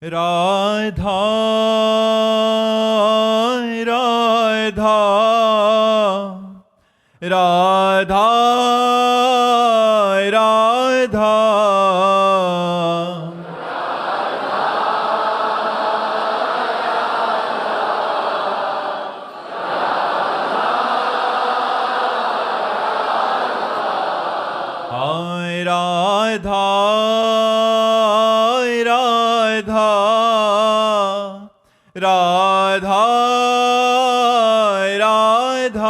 राधा राधा राधा राधा हाय राधा राधा राधा राधा राधा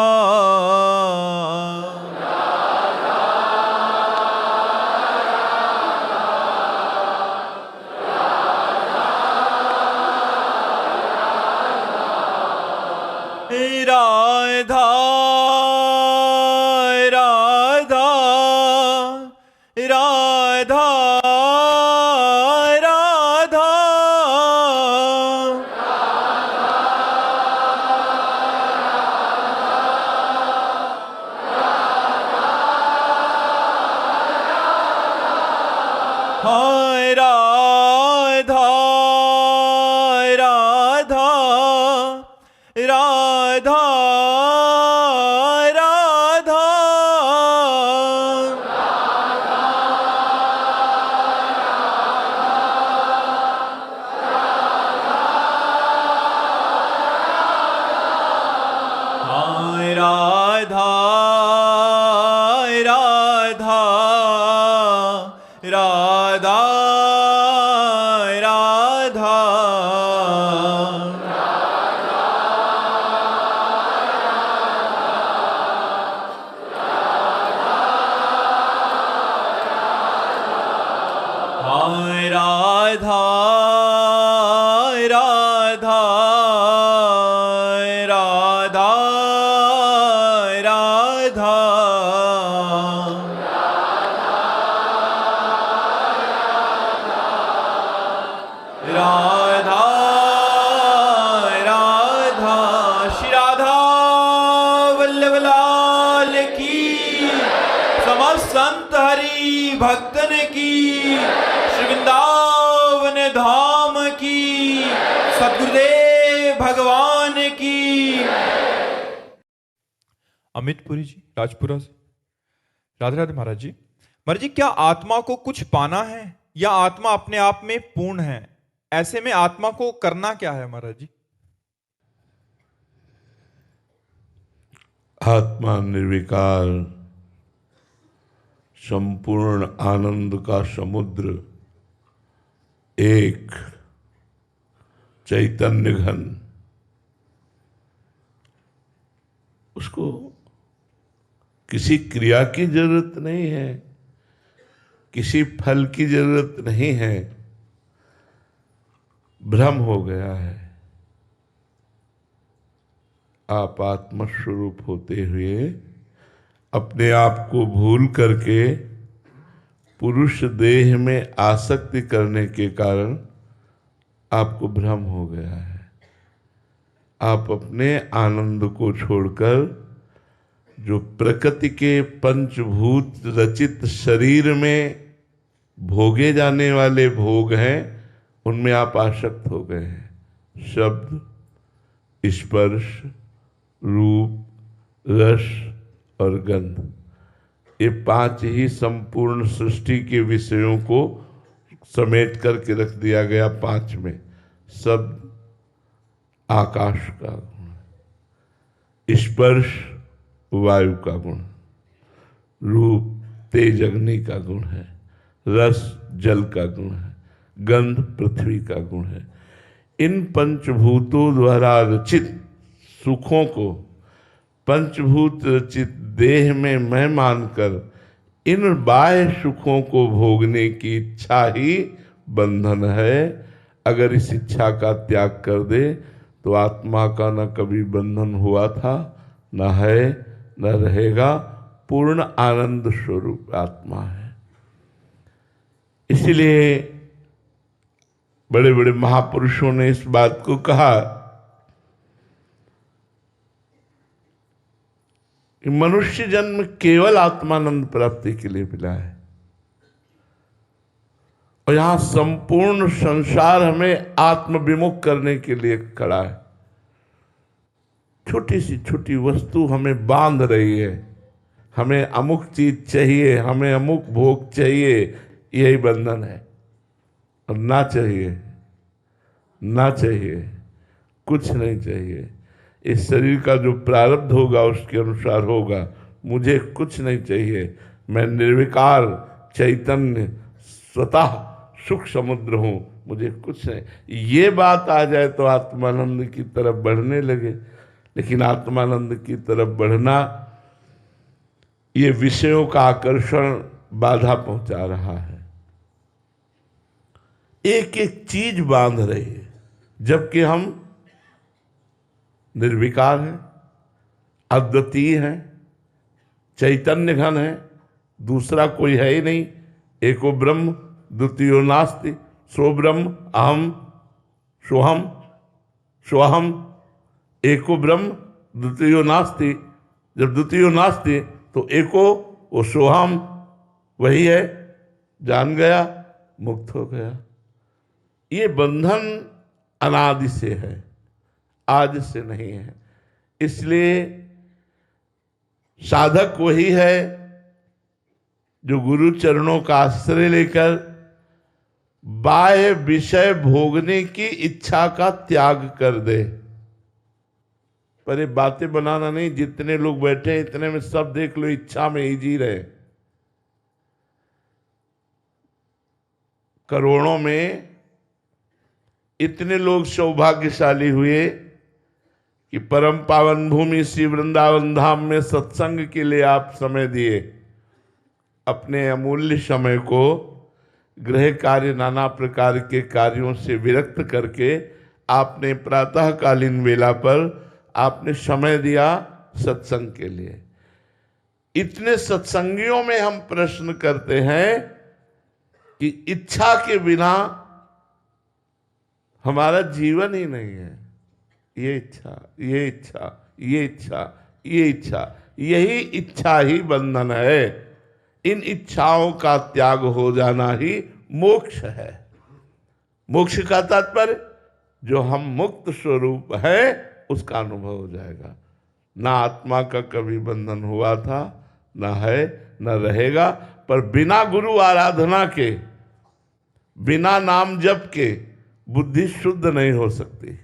राधा राधा राधा हाय राधा राधा राधा राधा हाय राधा राधा राधा राधा हाय राधा राधा राधा राधा राधा राधा श्री राधा वल्लभ लाल की, समस्त संत हरि भक्तन की, श्री वृंदावन धाम की, सद्गुरुदेव भगवान की। अमितपुरी जी राजपुरा से। राधे राधे महाराज जी। महाराज जी, क्या आत्मा को कुछ पाना है या आत्मा अपने आप में पूर्ण है? ऐसे में आत्मा को करना क्या है महाराज जी? आत्मा निर्विकार संपूर्ण आनंद का समुद्र, एक चैतन्य घन, उसको किसी क्रिया की जरूरत नहीं है, किसी फल की जरूरत नहीं है। भ्रम हो गया है। आप आत्मस्वरूप होते हुए अपने आप को भूल करके पुरुष देह में आसक्ति करने के कारण आपको भ्रम हो गया है। आप अपने आनंद को छोड़कर जो प्रकृति के पंचभूत रचित शरीर में भोगे जाने वाले भोग हैं, उनमें आप आसक्त हो गए हैं। शब्द, स्पर्श, रूप, रस और गंध, ये पांच ही संपूर्ण सृष्टि के विषयों को समेट करके रख दिया गया पांच में। शब्द आकाश का गुण, स्पर्श वायु का गुण, रूप तेज अग्नि का गुण है, रस जल का गुण है, गंध पृथ्वी का गुण है। इन पंचभूतों द्वारा रचित सुखों को पंचभूत रचित देह में मैं मानकर इन बाह्य सुखों को भोगने की इच्छा ही बंधन है। अगर इस इच्छा का त्याग कर दे तो आत्मा का न कभी बंधन हुआ था, न है, न रहेगा। पूर्ण आनंद स्वरूप आत्मा है। इसलिए बड़े बड़े महापुरुषों ने इस बात को कहा कि मनुष्य जन्म केवल आत्मानंद प्राप्ति के लिए मिला है और यहां संपूर्ण संसार हमें आत्मविमुख करने के लिए खड़ा है। छोटी सी छोटी वस्तु हमें बांध रही है, हमें अमुक चीज चाहिए, हमें अमुक भोग चाहिए, यही बंधन है। और ना चाहिए, ना चाहिए, कुछ नहीं चाहिए। इस शरीर का जो प्रारब्ध होगा उसके अनुसार होगा। मुझे कुछ नहीं चाहिए, मैं निर्विकार चैतन्य स्वतः सुख समुद्र हूं, मुझे कुछ नहीं। ये बात आ जाए तो आत्मानंद की तरफ बढ़ने लगे। लेकिन आत्मानंद की तरफ बढ़ना, ये विषयों का आकर्षण बाधा पहुंचा रहा है। एक एक चीज बांध रही है, जबकि हम निर्विकार हैं, अद्वितीय हैं, चैतन्य घन है, दूसरा कोई है ही नहीं। एको ब्रह्म द्वितीयो नास्ति, सो ब्रह्म अहम सोहम सोहम। एको ब्रह्म द्वितीयो नास्ति, जब द्वितीयो नास्ति तो एको वो सोहम वही है, जान गया, मुक्त हो गया। ये बंधन अनादि से है, आज से नहीं है। इसलिए साधक वही है जो गुरु चरणों का आश्रय लेकर बाह्य विषय भोगने की इच्छा का त्याग कर दे। पर ये बातें बनाना नहीं, जितने लोग बैठे हैं इतने में सब देख लो इच्छा में ही जी रहे। करोड़ों में इतने लोग सौभाग्यशाली हुए कि परम पावन भूमि श्री वृंदावन धाम में सत्संग के लिए आप समय दिए। अपने अमूल्य समय को गृह कार्य, नाना प्रकार के कार्यों से विरक्त करके आपने प्रातःकालीन वेला पर आपने समय दिया सत्संग के लिए। इतने सत्संगियों में हम प्रश्न करते हैं कि इच्छा के बिना हमारा जीवन ही नहीं है। ये इच्छा, ये इच्छा, ये इच्छा, ये इच्छा, यही इच्छा ही बंधन है। इन इच्छाओं का त्याग हो जाना ही मोक्ष है। मोक्ष का तात्पर्य जो हम मुक्त स्वरूप है उसका अनुभव हो जाएगा। ना आत्मा का कभी बंधन हुआ था, ना है, ना रहेगा। पर बिना गुरु आराधना के, बिना नाम जप के बुद्धि शुद्ध नहीं हो सकती।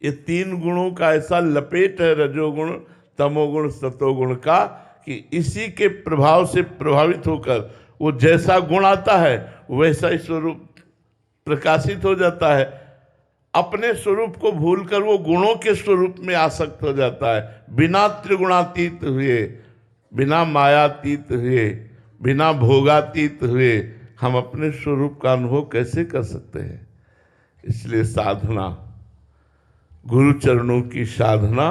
ये तीन गुणों का ऐसा लपेट है, रजोगुण, तमोगुण, सतोगुण का, कि इसी के प्रभाव से प्रभावित होकर वो जैसा गुण आता है वैसा ही स्वरूप प्रकाशित हो जाता है। अपने स्वरूप को भूलकर वो गुणों के स्वरूप में आसक्त हो जाता है। बिना त्रिगुणातीत हुए, बिना मायातीत हुए, बिना भोगातीत हुए हम अपने स्वरूप का अनुभव कैसे कर सकते हैं? इसलिए साधना, गुरु चरणों की साधना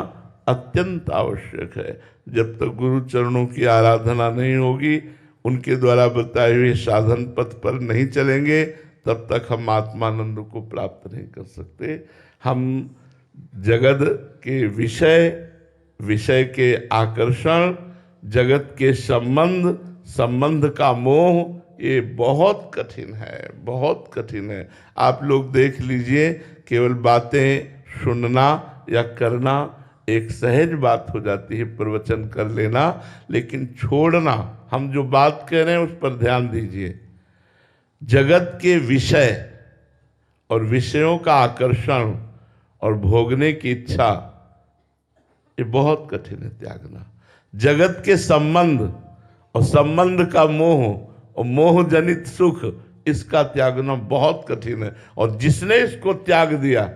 अत्यंत आवश्यक है। जब तक गुरु चरणों की आराधना नहीं होगी, उनके द्वारा बताए हुए साधन पथ पर नहीं चलेंगे, तब तक हम आत्मानंद को प्राप्त नहीं कर सकते। हम जगत के विषय, विषय के आकर्षण, जगत के संबंध, संबंध का मोह, ये बहुत कठिन है, बहुत कठिन है। आप लोग देख लीजिए, केवल बातें सुनना या करना एक सहज बात हो जाती है, प्रवचन कर लेना, लेकिन छोड़ना, हम जो बात कह रहे हैं उस पर ध्यान दीजिए। जगत के विषय और विषयों का आकर्षण और भोगने की इच्छा, ये बहुत कठिन है त्यागना। जगत के संबंध और संबंध का मोह और मोह जनित सुख, इसका त्यागना बहुत कठिन है। और जिसने इसको त्याग दिया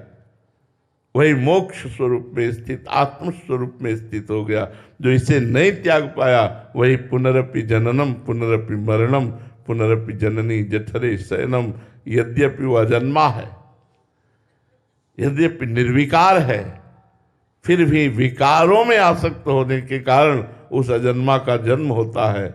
वही मोक्ष स्वरूप में स्थित, आत्म स्वरूप में स्थित हो गया। जो इसे नहीं त्याग पाया वही पुनरपि जननम पुनरपि मरणम पुनरपि जननी जठरे शयनम, यद्यपि वह अजन्मा है, यद्यपि निर्विकार है, फिर भी विकारों में आसक्त होने के कारण उस अजन्मा का जन्म होता है।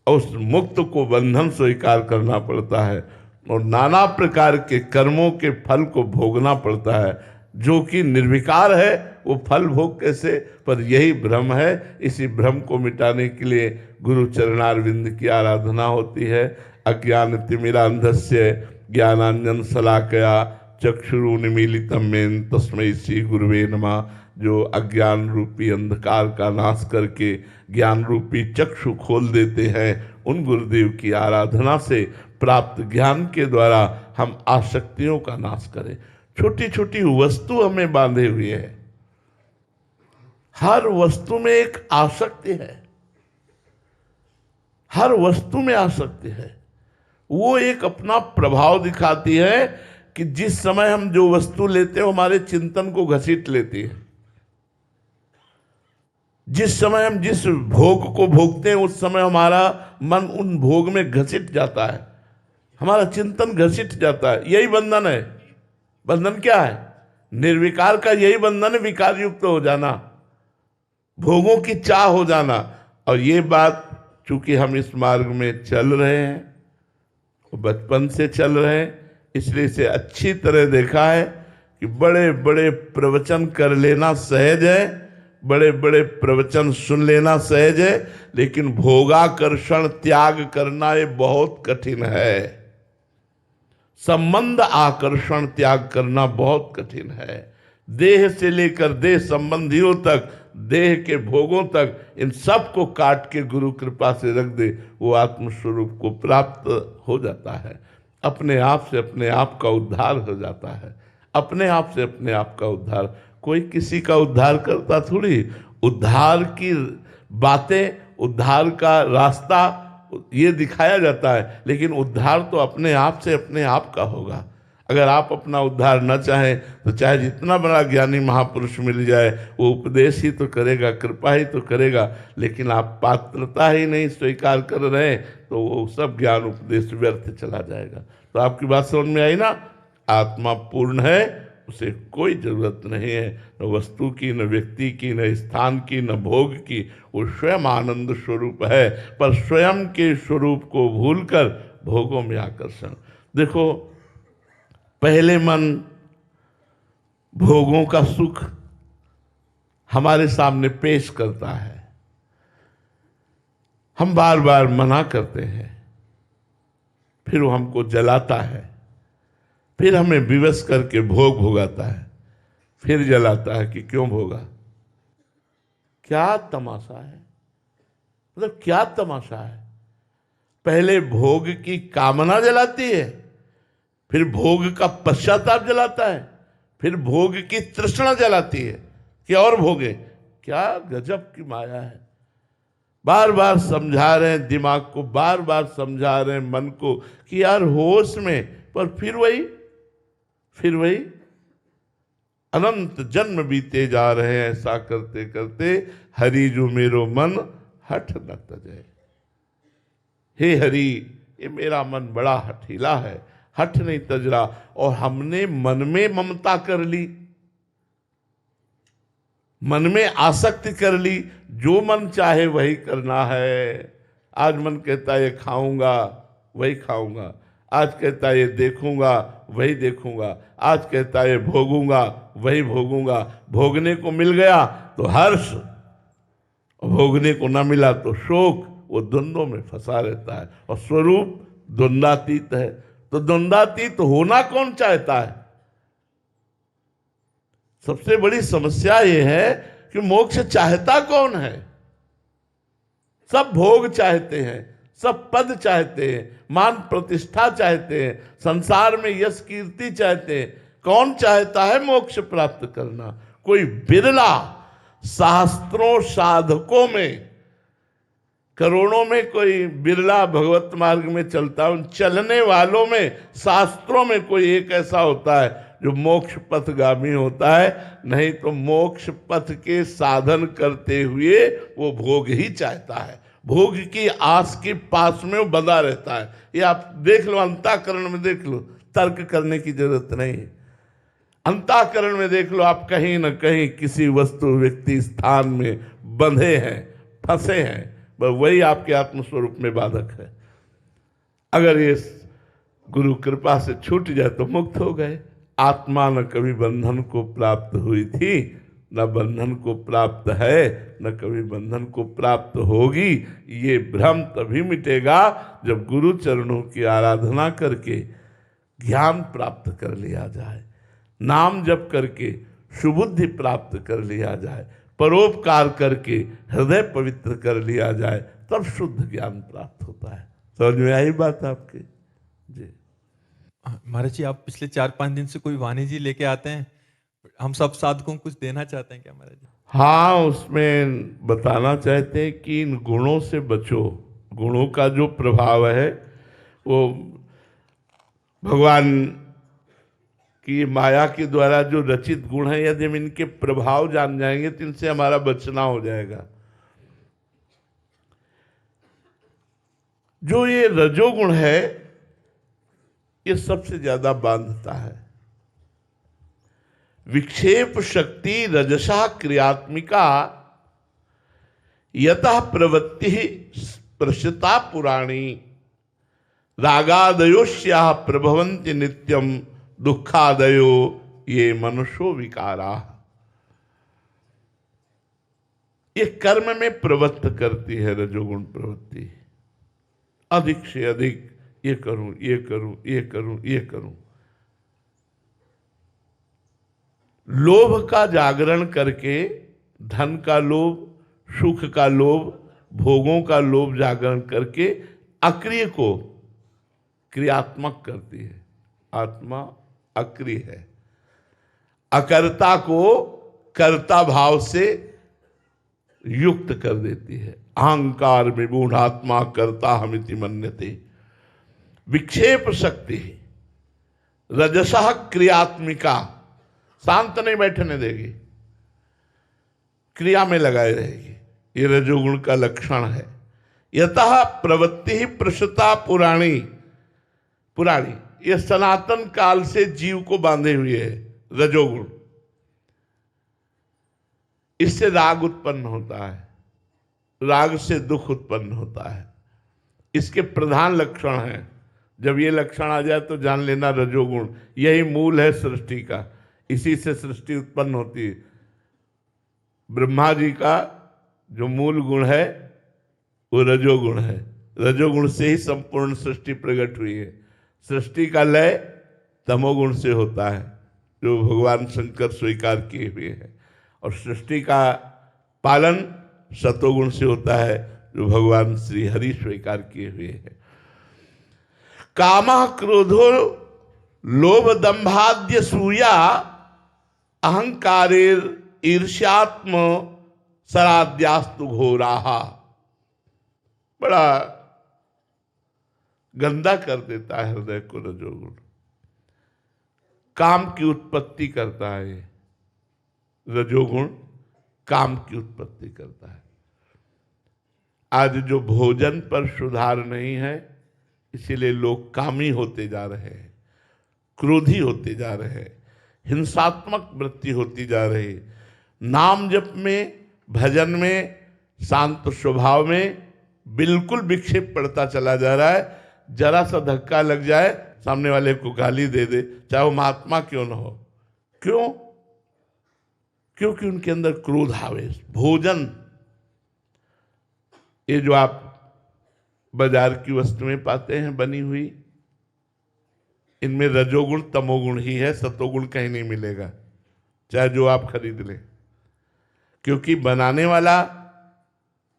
उस मुक्त को बंधन स्वीकार करना पड़ता है और नाना प्रकार के कर्मों के फल को भोगना पड़ता है। जो कि निर्विकार है वो फल भोग कैसे? पर यही भ्रम है। इसी भ्रम को मिटाने के लिए गुरु चरणारविंद की आराधना होती है। अज्ञानतिमिरान्धस्य ज्ञानांजन शलाकया चक्षुरुन्मीलितं येन तस्मै श्री गुरुवे नमः। जो अज्ञान रूपी अंधकार का नाश करके ज्ञान रूपी चक्षु खोल देते हैं, उन गुरुदेव की आराधना से प्राप्त ज्ञान के द्वारा हम आसक्तियों का नाश करें। छोटी छोटी वस्तु हमें बांधे हुए है, हर वस्तु में एक आसक्ति है, हर वस्तु में आसक्ति है। वो एक अपना प्रभाव दिखाती है कि जिस समय हम जो वस्तु लेते हैं हमारे चिंतन को घसीट लेती है। जिस समय हम जिस भोग को भोगते हैं उस समय हमारा मन उन भोग में घसीट जाता है, हमारा चिंतन घसीट जाता है। यही बंधन है। बंधन क्या है? निर्विकार का यही बंधन है, विकार युक्त हो जाना, भोगों की चाह हो जाना। और ये बात चूंकि हम इस मार्ग में चल रहे हैं, बचपन से चल रहे हैं, इसलिए इसे अच्छी तरह देखा है कि बड़े बड़े प्रवचन कर लेना सहज है, बड़े बड़े प्रवचन सुन लेना सहज है, लेकिन भोगाकर्षण त्याग करना ये बहुत कठिन है। संबंध आकर्षण त्याग करना बहुत कठिन है। देह से लेकर देह संबंधियों तक, देह के भोगों तक, इन सब को काट के गुरु कृपा से रख दे, वो आत्मस्वरूप को प्राप्त हो जाता है। अपने आप से अपने आप का उद्धार हो जाता है। अपने आप से अपने आप का उद्धार, कोई किसी का उद्धार करता थोड़ी। उद्धार की बातें, उद्धार का रास्ता ये दिखाया जाता है, लेकिन उद्धार तो अपने आप से अपने आप का होगा। अगर आप अपना उद्धार न चाहें तो चाहे जितना बड़ा ज्ञानी महापुरुष मिल जाए, वो उपदेश ही तो करेगा, कृपा ही तो करेगा, लेकिन आप पात्रता ही नहीं स्वीकार कर रहे हैं तो वो सब ज्ञान उपदेश व्यर्थ चला जाएगा। तो आपकी बात समझ में आई ना? आत्मा पूर्ण है, उसे कोई जरूरत नहीं है, न वस्तु की, न व्यक्ति की, न स्थान की, न भोग की। वो स्वयं आनंद स्वरूप है, पर स्वयं के स्वरूप को भूलकर भोगों में आकर्षण। देखो, पहले मन भोगों का सुख हमारे सामने पेश करता है, हम बार बार मना करते हैं, फिर वो हमको जलाता है, फिर हमें विवश करके भोग भोगाता है, फिर जलाता है कि क्यों भोगा। क्या तमाशा है, मतलब क्या तमाशा है। पहले भोग की कामना जलाती है, फिर भोग का पश्चाताप जलाता है, फिर भोग की तृष्णा जलाती है कि और भोगे। क्या गजब की माया है। बार बार समझा रहे हैं दिमाग को, बार बार समझा रहे हैं मन को कि यार होश में, पर फिर वही अनंत जन्म बीते जा रहे हैं। ऐसा करते करते हरि जो मेरो मन हठ न तजे। हे हरि, ये मेरा मन बड़ा हठीला है, हठ नहीं तज रहा। और हमने मन में ममता कर ली, मन में आसक्ति कर ली, जो मन चाहे वही करना है। आज मन कहता है ये खाऊंगा, वही खाऊंगा। आज कहता है ये देखूंगा, वही देखूंगा। आज कहता है ये भोगूंगा, वही भोगूंगा। भोगने को मिल गया तो हर्ष, भोगने को ना मिला तो शोक। वो द्वंद्वों में फंसा रहता है, और स्वरूप द्वंद्वातीत है। तो द्वंद्वातीत होना कौन चाहता है? सबसे बड़ी समस्या यह है कि मोक्ष चाहता कौन है? सब भोग चाहते हैं, सब पद चाहते हैं, मान प्रतिष्ठा चाहते हैं, संसार में यश कीर्ति चाहते हैं। कौन चाहता है मोक्ष प्राप्त करना? कोई बिरला शास्त्रों साधकों में, करोड़ों में कोई बिरला भगवत मार्ग में चलता है। उन चलने वालों में, शास्त्रों में कोई एक ऐसा होता है जो मोक्ष पथगामी होता है। नहीं तो मोक्ष पथ के साधन करते हुए वो भोग ही चाहता है, भोग की आस के पास में वो बंधा रहता है। ये आप देख लो, अंतःकरण में देख लो, तर्क करने की जरूरत नहीं है। अंतःकरण में देख लो, आप कहीं न कहीं किसी वस्तु, व्यक्ति, स्थान में बंधे हैं, फंसे हैं। वही आपके आत्मस्वरूप में बाधक है। अगर ये गुरु कृपा से छूट जाए तो मुक्त हो गए। आत्मा न कभी बंधन को प्राप्त हुई थी, न बंधन को प्राप्त है न कभी बंधन को प्राप्त होगी। ये भ्रम तभी मिटेगा जब गुरु चरणों की आराधना करके ज्ञान प्राप्त कर लिया जाए, नाम जप करके सुबुद्धि प्राप्त कर लिया जाए, परोपकार करके हृदय पवित्र कर लिया जाए, तब शुद्ध ज्ञान प्राप्त होता है। समझ में आई बात आपके? जी महाराज जी, आप पिछले 4-5 दिन से कोई वाणी जी लेके आते हैं, हम सब साधकों को कुछ देना चाहते हैं क्या महाराज जी? हाँ, उसमें बताना चाहते हैं कि इन गुणों से बचो। गुणों का जो प्रभाव है वो भगवान की माया के द्वारा जो रचित गुण है, यदि हम इनके प्रभाव जान जाएंगे तो इनसे हमारा बचना हो जाएगा। जो ये रजोगुण है ये सबसे ज्यादा बांधता है। विक्षेप शक्ति रजसा क्रियात्मिका यतः प्रवृत्ति प्रसृता पुराणी रागादयोस्याः प्रभवन्ति नित्यम दुखादयो ये मनुष्यो विकारा। ये कर्म में प्रवृत्त करती है रजोगुण प्रवृत्ति, अधिक से अधिक ये करूं, ये करूं, ये करूं, ये करूं। लोभ का जागरण करके धन का लोभ, सुख का लोभ, भोगों का लोभ जागरण करके अक्रिय को क्रियात्मक करती है। आत्मा अक्रिय है, अकर्ता को कर्ता भाव से युक्त कर देती है। अहंकार विमूढ़ आत्मा कर्ता हमिति मन्यते। विक्षेप शक्ति रजसः क्रियात्मिका, शांत नहीं बैठने देगी, क्रिया में लगाए रहेगी। ये रजोगुण का लक्षण है। यतः प्रवृत्ति ही प्रसृता पुराणी, पुराणी ये सनातन काल से जीव को बांधे हुए है रजोगुण। इससे राग उत्पन्न होता है, राग से दुख उत्पन्न होता है। इसके प्रधान लक्षण हैं। जब ये लक्षण आ जाए तो जान लेना रजोगुण, यही मूल है सृष्टि का, इसी से सृष्टि उत्पन्न होती है। ब्रह्मा जी का जो मूल गुण है वो रजोगुण है। रजोगुण से ही संपूर्ण सृष्टि प्रकट हुई है। सृष्टि का लय तमोगुण से होता है, जो भगवान शंकर स्वीकार किए हुए हैं, और सृष्टि का पालन सतोगुण से होता है, जो भगवान श्री हरि स्वीकार किए हुए हैं। कामः क्रोधो लोभ दंभाद्य सूया अहंकारेर ईर्ष्यात्म सराद्यास्तु घोराहा। बड़ा गंदा कर देता है हृदय को रजोगुण। काम की उत्पत्ति करता है ये रजोगुण, काम की उत्पत्ति करता है। आज जो भोजन पर सुधार नहीं है, इसीलिए लोग कामी होते जा रहे हैं, क्रोधी होते जा रहे हैं, हिंसात्मक वृत्ति होती जा रही है। नाम जप में, भजन में, शांत स्वभाव में बिल्कुल विक्षेप पड़ता चला जा रहा है। जरा सा धक्का लग जाए, सामने वाले को गाली दे दे, चाहे वो महात्मा क्यों न हो। क्यों? क्योंकि उनके अंदर क्रोध आवेश। भोजन, ये जो आप बाजार की वस्तुएं पाते हैं बनी हुई, इनमें रजोगुण तमोगुण ही है, सतोगुण कहीं नहीं मिलेगा, चाहे जो आप खरीद लें। क्योंकि बनाने वाला,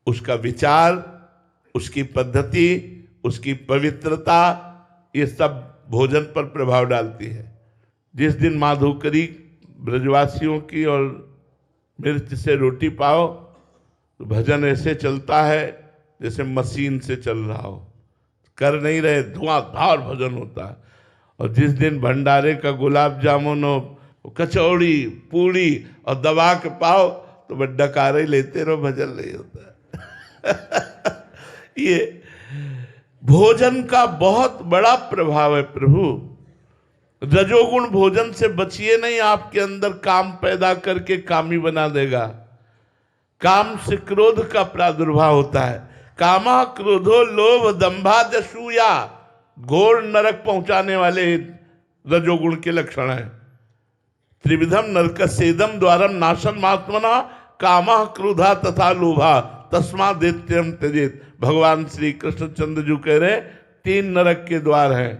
उसका विचार, उसकी पद्धति, उसकी पवित्रता, ये सब भोजन पर प्रभाव डालती है। जिस दिन माधुकरी ब्रजवासियों की और मिर्च से रोटी पाओ तो भजन ऐसे चलता है जैसे मशीन से चल रहा हो, कर नहीं रहे, धुआंधार भजन होता है। और जिस दिन भंडारे का गुलाब जामुन और कचौड़ी पूड़ी और दबा के पाओ तो बस डकारे लेते रहो, भजन नहीं होता। ये भोजन का बहुत बड़ा प्रभाव है प्रभु। रजोगुण भोजन से बचिए नहीं, आपके अंदर काम पैदा करके कामी बना देगा। काम से क्रोध का प्रादुर्भाव होता है। कामा क्रोधो लोभ दंभादसूया, घोर नरक पहुंचाने वाले रजोगुण के लक्षण है। त्रिविधम नरकस्येदम द्वारम नाशन मात्मना कामः क्रोधा तथा लोभा तस्मा दैत्यम त्यजेत। भगवान श्री कृष्णचंद्र जी कह रहे 3 नरक के द्वार हैं,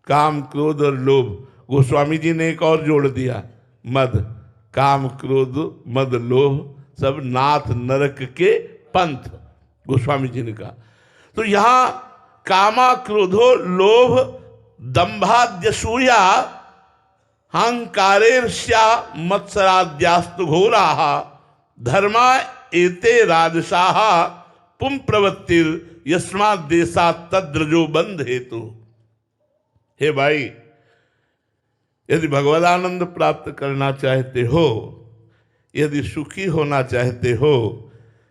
काम क्रोध और लोभ। गोस्वामी जी ने एक और जोड़ दिया, मद। काम क्रोध मद लोभ सब नाथ नरक के पंथ, गोस्वामी जी ने कहा। तो यहां कामा क्रोधो लोभ दंभाद्यसूया हंकारेर्ष्या मत्सराद्यास्तु घोराः धर्मा एते राजसाः पुम प्रवृत्तिर यस्मात् देशात् तद्रजो बंध हेतु। हे भाई, यदि भगवदानंद प्राप्त करना चाहते हो, यदि सुखी होना चाहते हो,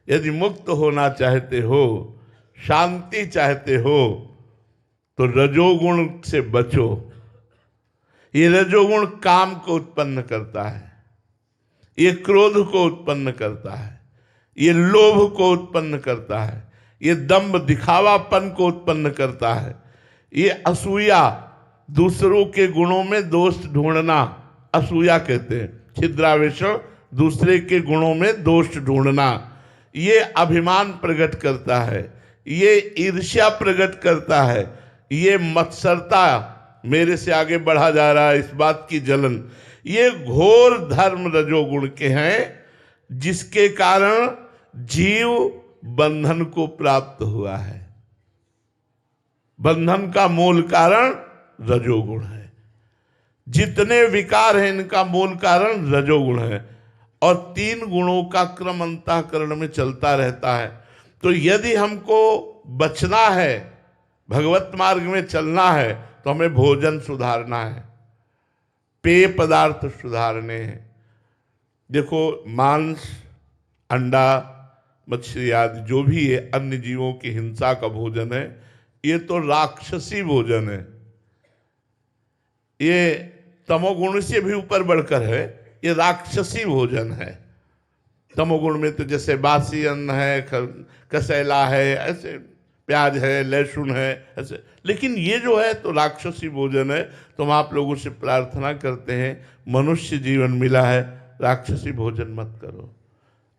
यदि मुक्त होना चाहते हो, शांति चाहते हो, तो रजोगुण से बचो। ये रजोगुण काम को उत्पन्न करता है, ये क्रोध को उत्पन्न करता है, ये लोभ को उत्पन्न करता है, ये दंभ दिखावापन को उत्पन्न करता है, ये असूया दूसरों के गुणों में दोष ढूंढना असूया कहते हैं, छिद्रावेशन दूसरे के गुणों में दोष ढूंढना, ये अभिमान प्रकट करता है, ये ईर्ष्या प्रकट करता है, ये मत्सरता, मेरे से आगे बढ़ा जा रहा है, इस बात की जलन, ये घोर धर्म रजोगुण के हैं, जिसके कारण जीव बंधन को प्राप्त हुआ है। बंधन का मूल कारण रजोगुण है। जितने विकार हैं इनका मूल कारण रजोगुण है, और 3 गुणों का क्रम अंतःकरण में चलता रहता है। तो यदि हमको बचना है, भगवत मार्ग में चलना है, तो हमें भोजन सुधारना है, पेय पदार्थ सुधारने हैं। देखो, मांस, अंडा, मछली आदि जो भी है अन्य जीवों की हिंसा का भोजन है, ये तो राक्षसी भोजन है, ये तमोगुण से भी ऊपर बढ़कर है, ये राक्षसी भोजन है। तमोगुण में तो जैसे बासी अन्न है, कसैला है, ऐसे प्याज है, लहसुन है, ऐसे। लेकिन ये जो है तो राक्षसी भोजन है। तो हम आप लोगों से प्रार्थना करते हैं, मनुष्य जीवन मिला है, राक्षसी भोजन मत करो।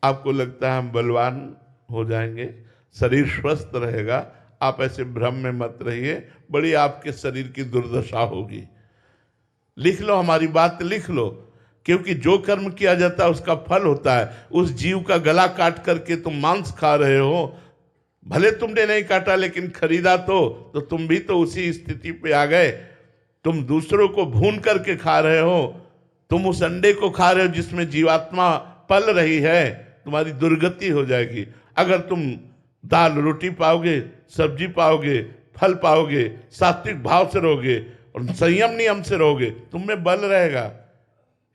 आपको लगता है हम बलवान हो जाएंगे, शरीर स्वस्थ रहेगा, आप ऐसे भ्रम में मत रहिए, बड़ी आपके शरीर की दुर्दशा होगी। लिख लो, हमारी बात लिख लो, क्योंकि जो कर्म किया जाता है उसका फल होता है। उस जीव का गला काट करके तुम मांस खा रहे हो, भले तुमने नहीं काटा लेकिन खरीदा तो तुम भी तो उसी स्थिति पे आ गए। तुम दूसरों को भून करके खा रहे हो, तुम उस अंडे को खा रहे हो जिसमें जीवात्मा पल रही है, तुम्हारी दुर्गति हो जाएगी। अगर तुम दाल रोटी पाओगे, सब्जी पाओगे, फल पाओगे, सात्विक भाव से रहोगे और संयम नियम से रहोगे, तुम में बल रहेगा।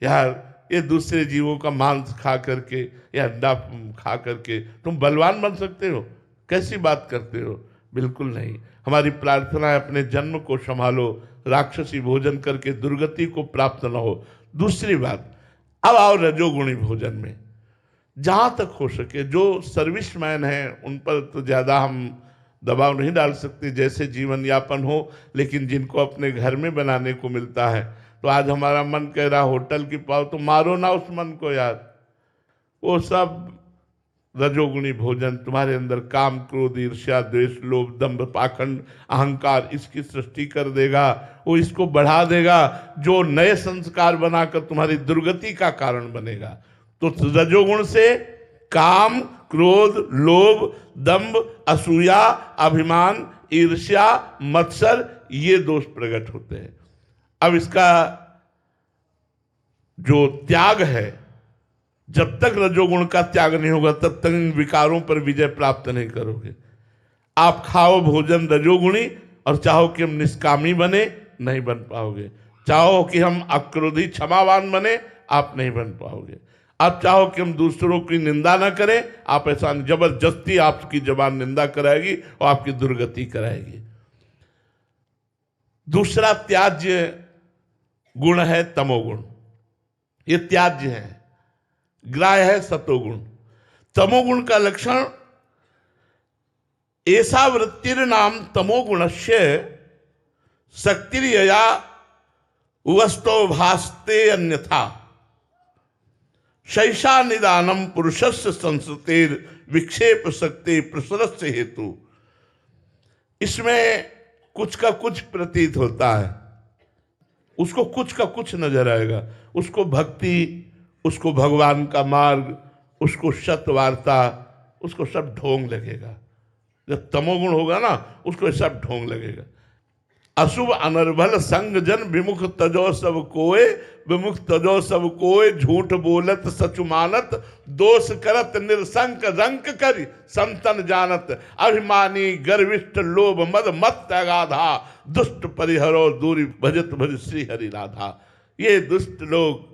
यार, ये दूसरे जीवों का मांस खा करके या अंडा खा करके तुम बलवान बन सकते हो? कैसी बात करते हो? बिल्कुल नहीं। हमारी प्रार्थना है, अपने जन्म को संभालो, राक्षसी भोजन करके दुर्गति को प्राप्त न हो। दूसरी बात, अब आओ रजोगुणी भोजन में। जहाँ तक हो सके, जो सर्विसमैन हैं उन पर तो ज़्यादा हम दबाव नहीं डाल सकते, जैसे जीवन यापन हो, लेकिन जिनको अपने घर में बनाने को मिलता है, तो आज हमारा मन कह रहा होटल की पाओ, तो मारो ना उस मन को यार। वो सब रजोगुणी भोजन तुम्हारे अंदर काम, क्रोध, ईर्ष्या, द्वेष, लोभ, दंभ, पाखंड, अहंकार, इसकी सृष्टि कर देगा। वो इसको बढ़ा देगा, जो नए संस्कार बनाकर तुम्हारी दुर्गति का कारण बनेगा। तो रजोगुण से काम, क्रोध, लोभ, दंभ, असूया, अभिमान, ईर्ष्या, मत्सर, ये दोष प्रकट होते हैं। अब इसका जो त्याग है, जब तक रजोगुण का त्याग नहीं होगा तब तक इन विकारों पर विजय प्राप्त नहीं करोगे। आप खाओ भोजन रजोगुणी और चाहो कि हम निष्कामी बने, नहीं बन पाओगे। चाहो कि हम अक्रोधी क्षमावान बने, आप नहीं बन पाओगे। आप चाहो कि हम दूसरों की निंदा ना करें, आप ऐसा, जबरदस्ती आपकी जबान निंदा कराएगी और आपकी दुर्गति कराएगी। दूसरा त्याज्य गुण है तमोगुण। ये त्याज्य है। ग्राह्य है सतोगुण। तमोगुण का लक्षण ऐसा वृत्तिर नाम तमोगुणस्य शक्तिर्यया वस्तो भासते अन्यथा। शैषा निदानम पुरुषस्य संस्कृतिर विक्षेप शक्ति प्रसरस्य हेतु। इसमें कुछ का कुछ प्रतीत होता है, उसको कुछ का कुछ नजर आएगा, उसको भक्ति, उसको भगवान का मार्ग, उसको सत्वार्ता, उसको सब ढोंग लगेगा। जब तमोगुण होगा ना, उसको सब ढोंग लगेगा। अशुभ अनर्भल संग जन विमुख तजो सब कोय, विमुख तजो सब कोय, झूठ बोलत सचु मानत, दोष करत निरसंक रंक करि संतन जानत, अभिमानी गर्विष्ठ लोभ मद मत अगाधा, दुष्ट परिहरो दूरी भजत भज श्री हरि राधा। ये दुष्ट लोग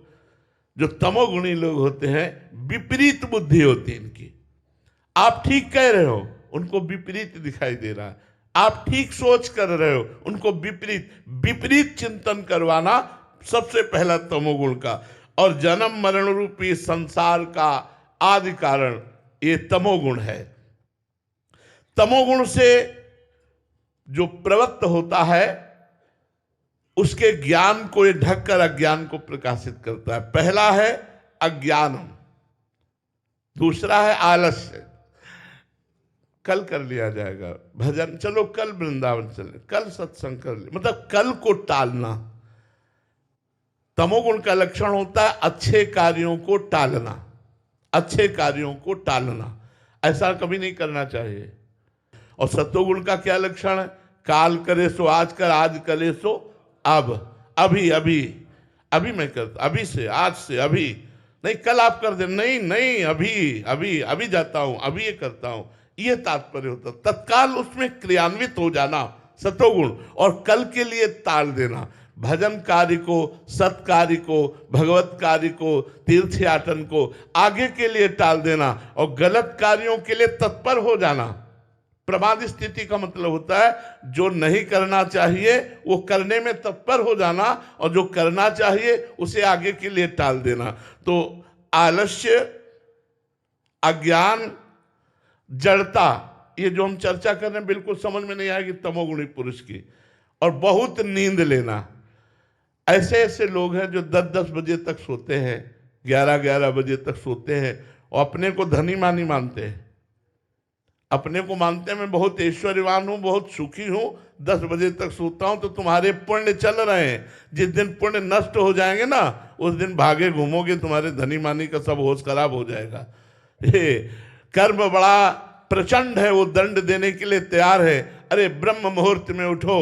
जो तमोगुणी लोग होते हैं, विपरीत बुद्धि होती है इनकी। आप ठीक कह रहे हो, उनको विपरीत दिखाई दे रहा है। आप ठीक सोच कर रहे हो, उनको विपरीत चिंतन करवाना सबसे पहला तमोगुण का। और जन्म मरण रूपी संसार का आदि कारण ये तमोगुण है। तमोगुण से जो प्रवृत्त होता है, उसके ज्ञान को ये ढककर अज्ञान को प्रकाशित करता है। पहला है अज्ञानम, दूसरा है आलस्य। कल कर लिया जाएगा भजन, चलो कल वृंदावन चले, कल सत्संग कर ले, मतलब कल को टालना। तमोगुण का लक्षण होता है अच्छे कार्यों को टालना, अच्छे कार्यों को टालना, ऐसा कभी नहीं करना चाहिए। और सत्वगुण का क्या लक्षण है? काल करे सो आज कर, आज करे सो अब, अभी अभी अभी मैं करता, अभी से, आज से, अभी नहीं, कल आप कर दे, नहीं नहीं, अभी अभी अभी जाता हूं, अभी ये करता हूं, ये तात्पर्य होता। तत्काल उसमें क्रियान्वित हो जाना सतोगुण, और कल के लिए टाल देना। भजन कार्य को, सत्कार्य को, भगवत कार्य को, तीर्थयाटन को आगे के लिए टाल देना, और गलत कार्यों के लिए तत्पर हो जाना। प्रमाद स्थिति का मतलब होता है जो नहीं करना चाहिए वो करने में तत्पर हो जाना, और जो करना चाहिए उसे आगे के लिए टाल देना। तो आलस्य, अज्ञान, जड़ता, ये जो हम चर्चा कर रहे हैं बिल्कुल समझ में नहीं आएगी तमोगुणी पुरुष की। और बहुत नींद लेना। ऐसे ऐसे लोग हैं जो 10-10 बजे तक सोते हैं, 11-11 बजे तक सोते हैं, और अपने को धनी मानी मानते हैं, अपने को मानते हैं मैं बहुत ऐश्वर्यवान हूं, बहुत सुखी हूं, 10 बजे तक सोता हूं। तो तुम्हारे पुण्य चल रहे हैं, जिस दिन पुण्य नष्ट हो जाएंगे ना, उस दिन भागे घूमोगे, तुम्हारे धनी मानी का सब होश खराब हो जाएगा। ये कर्म बड़ा प्रचंड है, वो दंड देने के लिए तैयार है। अरे ब्रह्म मुहूर्त में उठो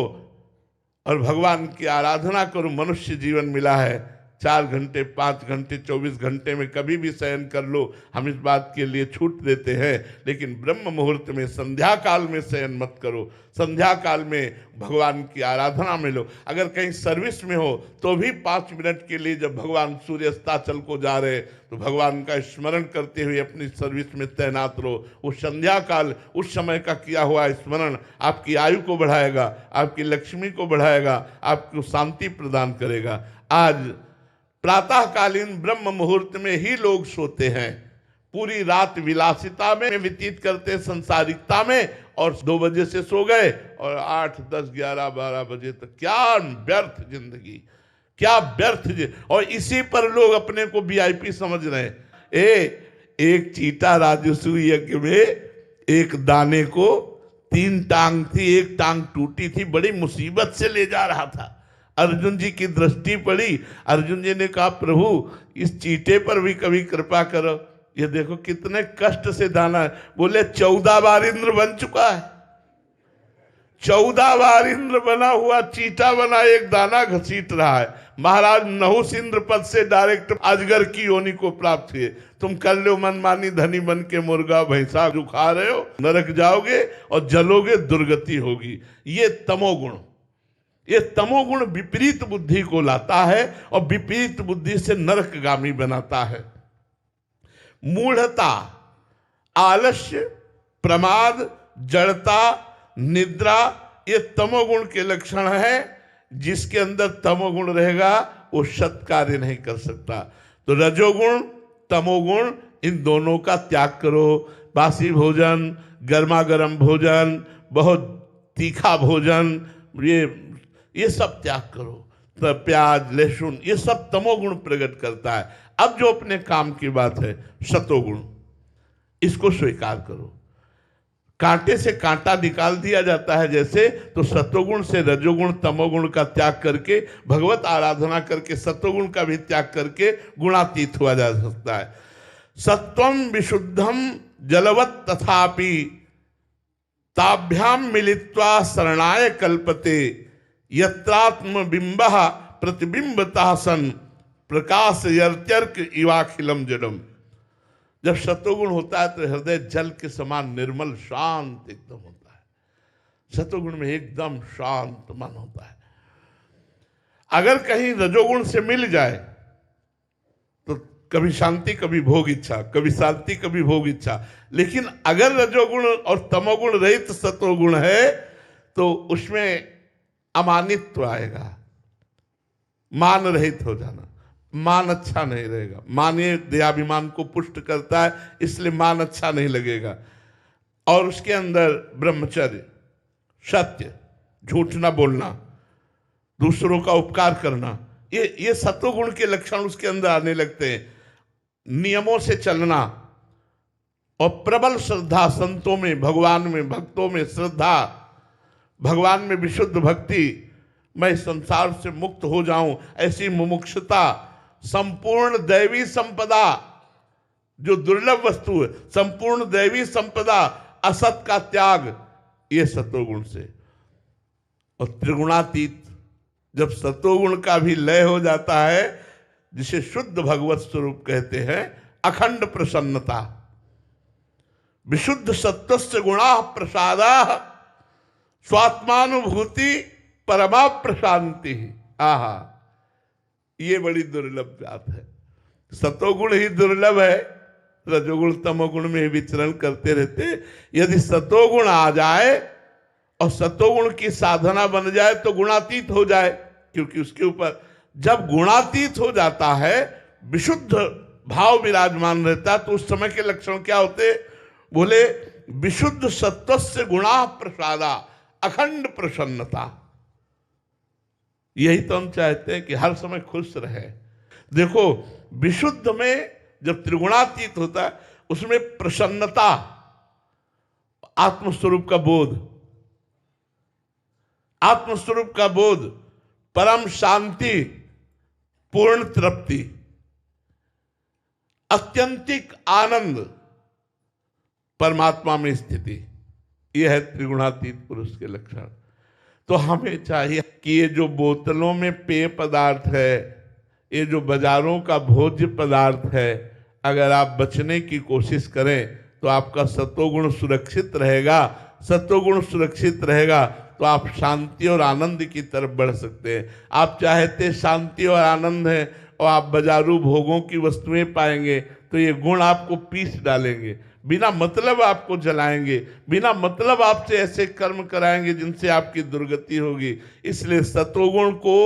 और भगवान की आराधना करो। मनुष्य जीवन मिला है, 4 घंटे, 5 घंटे, 24 घंटे में कभी भी शयन कर लो, हम इस बात के लिए छूट देते हैं। लेकिन ब्रह्म मुहूर्त में, संध्या काल में शयन मत करो। संध्या काल में भगवान की आराधना में लो। अगर कहीं सर्विस में हो तो भी 5 मिनट के लिए, जब भगवान सूर्यास्ताचल को जा रहे, तो भगवान का स्मरण करते हुए अपनी सर्विस में तैनात रहो। वो संध्या काल, उस समय का किया हुआ स्मरण आपकी आयु को बढ़ाएगा, आपकी लक्ष्मी को बढ़ाएगा, आपको शांति प्रदान करेगा। आज प्रातःकालीन ब्रह्म मुहूर्त में ही लोग सोते हैं, पूरी रात विलासिता में व्यतीत करते, संसारिकता में, और 2 बजे से सो गए और 8, 10, 11, 12 बजे तक। क्या व्यर्थ जिंदगी, क्या व्यर्थ। और इसी पर लोग अपने को वीआईपी समझ रहे हैं। एक चीटा राजस्व यज्ञ में एक दाने को 3 टांग थी, एक टांग टूटी थी, बड़ी मुसीबत से ले जा रहा था। अर्जुन जी की दृष्टि पड़ी, अर्जुन जी ने कहा प्रभु इस चीटे पर भी कभी कृपा करो, ये देखो कितने कष्ट से दाना है। बोले 14 बार इंद्र बन चुका है, 14 बार इंद्र बना हुआ चीटा बना एक दाना घसीट रहा है। महाराज नहुस इंद्र पद से डायरेक्ट अजगर की योनि को प्राप्त हुए। तुम कर लो मनमानी, धनी बन के मुर्गा भैंसा जो खा रहे हो, नरक जाओगे और जलोगे, दुर्गति होगी। ये तमोगुण, ये तमोगुण विपरीत बुद्धि को लाता है और विपरीत बुद्धि से नरकगामी बनाता है। मूढ़ता, आलस्य, प्रमाद, जड़ता, निद्रा, ये तमोगुण के लक्षण है। जिसके अंदर तमोगुण रहेगा वो सत्कार्य नहीं कर सकता। तो रजोगुण, तमोगुण, इन दोनों का त्याग करो। बासी भोजन, गर्मा गर्म भोजन, बहुत तीखा भोजन, ये सब त्याग करो। प्याज लहसुन, ये सब तमोगुण प्रकट करता है। अब जो अपने काम की बात है सतोगुण, इसको स्वीकार करो। कांटे से कांटा निकाल दिया जाता है जैसे, तो सतोगुण से रजोगुण तमोगुण का त्याग करके भगवत आराधना करके सतोगुण का भी त्याग करके गुणातीत हुआ जा सकता है। सत्वम विशुद्धम जलवत तथापि ताभ्याम मिलित्वा शरणाय कल्पते यत्रात्म बिंबः प्रतिबिंबतः सन प्रकाश यर्त्यर्क इवाखिलम जडम। जब सतोगुण होता है तो हृदय जल के समान निर्मल शांत एकदम होता है। सतोगुण में एकदम शांत मन होता है। अगर कहीं रजोगुण से मिल जाए तो कभी शांति कभी भोग इच्छा, कभी शांति कभी भोग इच्छा। लेकिन अगर रजोगुण और तमोगुण रहित सतोगुण है तो उसमें अमानित्व आएगा, मान रहित हो जाना। मान अच्छा नहीं रहेगा। मान ये दयाभिमान को पुष्ट करता है, इसलिए मान अच्छा नहीं लगेगा। और उसके अंदर ब्रह्मचर्य, सत्य, झूठ ना बोलना, दूसरों का उपकार करना, ये सत्वगुण के लक्षण उसके अंदर आने लगते हैं। नियमों से चलना और प्रबल श्रद्धा, संतों में, भगवान में, भक्तों में श्रद्धा, भगवान में विशुद्ध भक्ति, मैं संसार से मुक्त हो जाऊं ऐसी मुमुक्षुता, संपूर्ण दैवी संपदा जो दुर्लभ वस्तु है, संपूर्ण दैवी संपदा, असत का त्याग, ये सतोगुण से। और त्रिगुणातीत, जब सतोगुण का भी लय हो जाता है, जिसे शुद्ध भगवत स्वरूप कहते हैं, अखंड प्रसन्नता, विशुद्ध सत्वस्य गुणा प्रसादा स्वात्मानुभूति परमा प्रशांति। आहा, ये बड़ी दुर्लभ बात है। सतोगुण ही दुर्लभ है, रजोगुण तमोगुण में विचरण करते रहते। यदि सतोगुण आ जाए और सतोगुण की साधना बन जाए तो गुणातीत हो जाए, क्योंकि उसके ऊपर जब गुणातीत हो जाता है, विशुद्ध भाव विराजमान रहता है, तो उस समय के लक्षण क्या होते? बोले विशुद्ध सत्वस्य गुणा प्रसादा, अखंड प्रसन्नता। यही तो हम चाहते हैं कि हर समय खुश रहे। देखो, विशुद्ध में जब त्रिगुणातीत होता है उसमें प्रसन्नता, आत्मस्वरूप का बोध, आत्मस्वरूप का बोध, परम शांति, पूर्ण तृप्ति, अत्यंतिक आनंद, परमात्मा में स्थिति, यह है त्रिगुणातीत पुरुष के लक्षण। तो हमें चाहिए कि ये जो बोतलों में पेय पदार्थ है, ये जो बाजारों का भोज्य पदार्थ है, अगर आप बचने की कोशिश करें तो आपका सतोगुण सुरक्षित रहेगा। सतोगुण सुरक्षित रहेगा तो आप शांति और आनंद की तरफ बढ़ सकते हैं। आप चाहते शांति और आनंद है और आप बाजारू भोगों की वस्तुएं पाएंगे तो ये गुण आपको पीस डालेंगे, बिना मतलब आपको जलाएंगे, बिना मतलब आपसे ऐसे कर्म कराएंगे जिनसे आपकी दुर्गति होगी। इसलिए सतोगुण को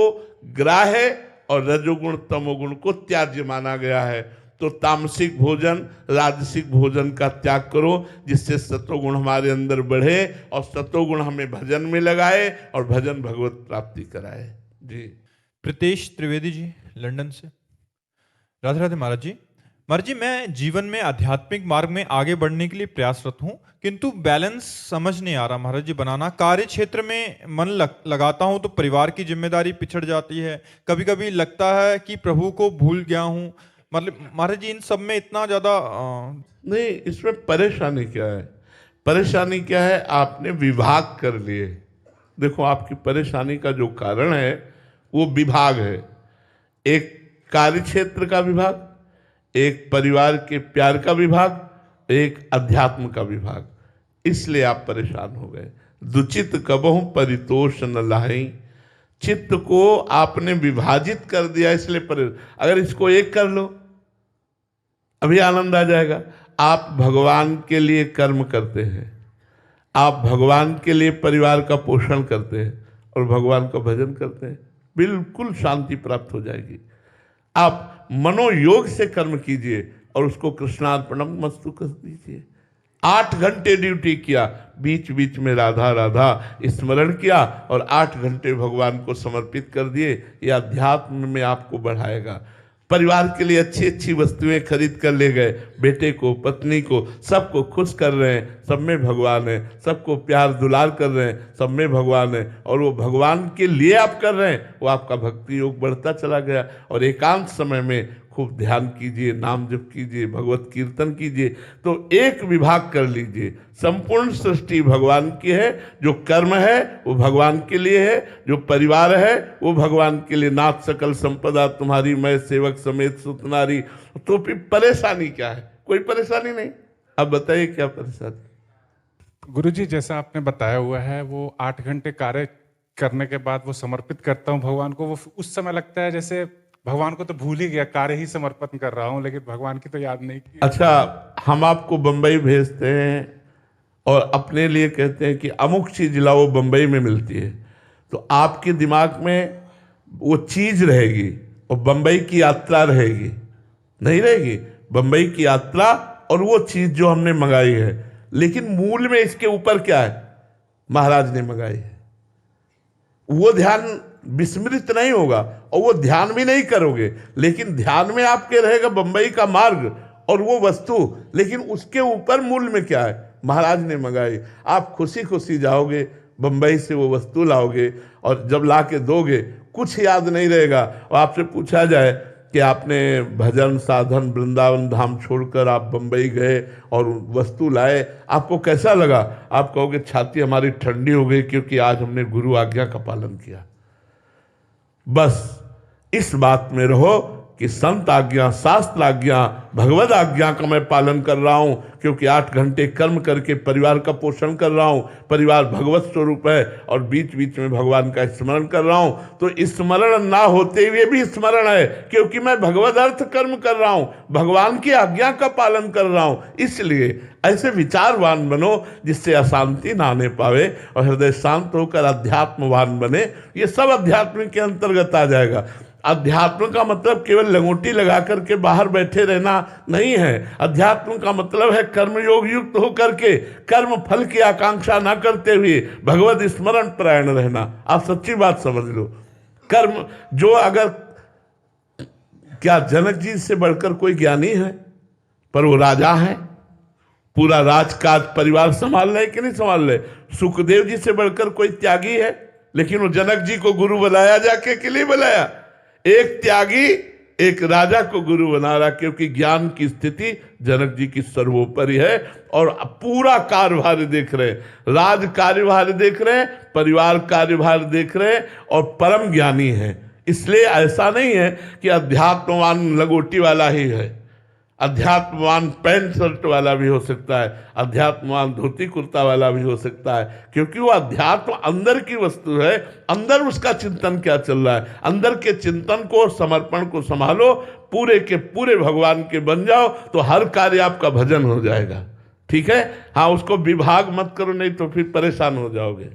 ग्राह्य और रजोगुण तमोगुण को त्याज्य माना गया है। तो तामसिक भोजन, राजसिक भोजन का त्याग करो, जिससे सतोगुण हमारे अंदर बढ़े और सतोगुण हमें भजन में लगाए और भजन भगवत प्राप्ति कराए। जी। प्रीतेश त्रिवेदी जी, लंदन से। राधे राधे महाराज जी। महाराज जी, मैं जीवन में आध्यात्मिक मार्ग में आगे बढ़ने के लिए प्रयासरत हूँ, किंतु बैलेंस समझ नहीं आ रहा महाराज जी बनाना। कार्य क्षेत्र में मन लगाता हूँ तो परिवार की जिम्मेदारी पिछड़ जाती है। कभी कभी लगता है कि प्रभु को भूल गया हूँ। मतलब महाराज जी, इन सब में इतना ज्यादा नहीं, इसमें परेशानी क्या है? परेशानी क्या है? आपने विभाग कर लिए। देखो, आपकी परेशानी का जो कारण है वो विभाग है। एक कार्य क्षेत्र का विभाग, एक परिवार के प्यार का विभाग, एक अध्यात्म का विभाग। इसलिए आप परेशान हो गए। दुचित कबहु परितोष न लाहि, चित्त को आपने विभाजित कर दिया, इसलिए अगर इसको एक कर लो अभी आनंद आ जाएगा। आप भगवान के लिए कर्म करते हैं, आप भगवान के लिए परिवार का पोषण करते हैं और भगवान का भजन करते हैं, बिल्कुल शांति प्राप्त हो जाएगी। आप मनोयोग से कर्म कीजिए और उसको कृष्णार्पणम मस्तु कर दीजिए। 8 घंटे ड्यूटी किया, बीच बीच में राधा राधा स्मरण किया और 8 घंटे भगवान को समर्पित कर दिए। ये अध्यात्म में आपको बढ़ाएगा। परिवार के लिए अच्छी अच्छी वस्तुएं खरीद कर ले गए, बेटे को, पत्नी को, सबको खुश कर रहे हैं, सब में भगवान है। सबको प्यार दुलार कर रहे हैं, सब में भगवान है। और वो भगवान के लिए आप कर रहे हैं, वो आपका भक्ति योग बढ़ता चला गया। और एकांत समय में खूब ध्यान कीजिए, नाम जप कीजिए, भगवत कीर्तन कीजिए। तो एक विभाग कर लीजिए, संपूर्ण सृष्टि भगवान की है। जो कर्म है वो भगवान के लिए है, जो परिवार है वो भगवान के लिए। नाथ सकल संपदा तुम्हारी, मैं सेवक समेत सुतनारी। तो फिर परेशानी क्या है? कोई परेशानी नहीं। अब बताइए क्या परेशानी? गुरुजी, जैसा आपने बताया हुआ है, वो 8 घंटे कार्य करने के बाद वो समर्पित करता हूँ भगवान को। वो उस समय लगता है जैसे भगवान को तो भूल ही गया, कार्य ही समर्पण कर रहा हूँ, लेकिन भगवान की तो याद नहीं की। अच्छा, हम आपको बंबई भेजते हैं और अपने लिए कहते हैं कि अमुक चीज लाओ, बंबई में मिलती है, तो आपके दिमाग में वो चीज रहेगी और बंबई की यात्रा रहेगी? नहीं रहेगी। बंबई की यात्रा और वो चीज जो हमने मंगाई है, लेकिन मूल में इसके ऊपर क्या है? महाराज ने मंगाई है। वो ध्यान विस्मृत नहीं होगा और वो ध्यान भी नहीं करोगे, लेकिन ध्यान में आपके रहेगा बंबई का मार्ग और वो वस्तु, लेकिन उसके ऊपर मूल में क्या है? महाराज ने मंगाई। आप खुशी खुशी जाओगे, बंबई से वो वस्तु लाओगे और जब ला के दोगे कुछ याद नहीं रहेगा। और आपसे पूछा जाए कि आपने भजन साधन वृंदावन धाम छोड़कर आप बंबई गए और वस्तु लाए, आपको कैसा लगा? आप कहोगे छाती हमारी ठंडी हो गई, क्योंकि आज हमने गुरु आज्ञा का पालन किया। बस इस बात में रहो कि संत आज्ञा, शास्त्र आज्ञा, भगवद आज्ञा का मैं पालन कर रहा हूं, क्योंकि 8 घंटे कर्म करके परिवार का पोषण कर रहा हूं। परिवार भगवत स्वरूप है और बीच बीच में भगवान का स्मरण कर रहा हूं। तो स्मरण ना होते हुए भी स्मरण है, क्योंकि मैं भगवद अर्थ कर्म कर रहा हूं, भगवान की आज्ञा का पालन कर रहा हूं। इसलिए ऐसे विचारवान बनो जिससे अशांति ना आने पावे और हृदय शांत होकर अध्यात्मवान बने। ये सब अध्यात्म के अंतर्गत आ जाएगा। अध्यात्म का मतलब केवल लंगोटी लगा करके बाहर बैठे रहना नहीं है। अध्यात्म का मतलब है कर्मयोग युक्त होकर के कर्म फल की आकांक्षा ना करते हुए भगवत स्मरण परायण रहना। आप सच्ची बात समझ लो। कर्म जो, अगर क्या जनक जी से बढ़कर कोई ज्ञानी है? पर वो राजा है, पूरा राजकाज परिवार संभाल रहे कि नहीं संभाल रहे? सुखदेव जी से बढ़कर कोई त्यागी है? लेकिन वो जनक जी को गुरु बनाया जाके के लिए बनाया? एक त्यागी एक राजा को गुरु बना रहा, क्योंकि ज्ञान की स्थिति जनक जी की सर्वोपरि है और पूरा कार्यभार देख रहे हैं, राज कार्यभार देख रहे हैं, परिवार कार्यभार देख रहे हैं और परम ज्ञानी है। इसलिए ऐसा नहीं है कि अध्यात्मवान लंगोटी वाला ही है। अध्यात्मवान पैंट शर्ट वाला भी हो सकता है, अध्यात्मवान धोती कुर्ता वाला भी हो सकता है, क्योंकि वो अध्यात्म अंदर की वस्तु है। अंदर उसका चिंतन क्या चल रहा है, अंदर के चिंतन को, समर्पण को संभालो, पूरे के पूरे भगवान के बन जाओ, तो हर कार्य आपका भजन हो जाएगा। ठीक है? हाँ, उसको विभाग मत करो, नहीं तो फिर परेशान हो जाओगे।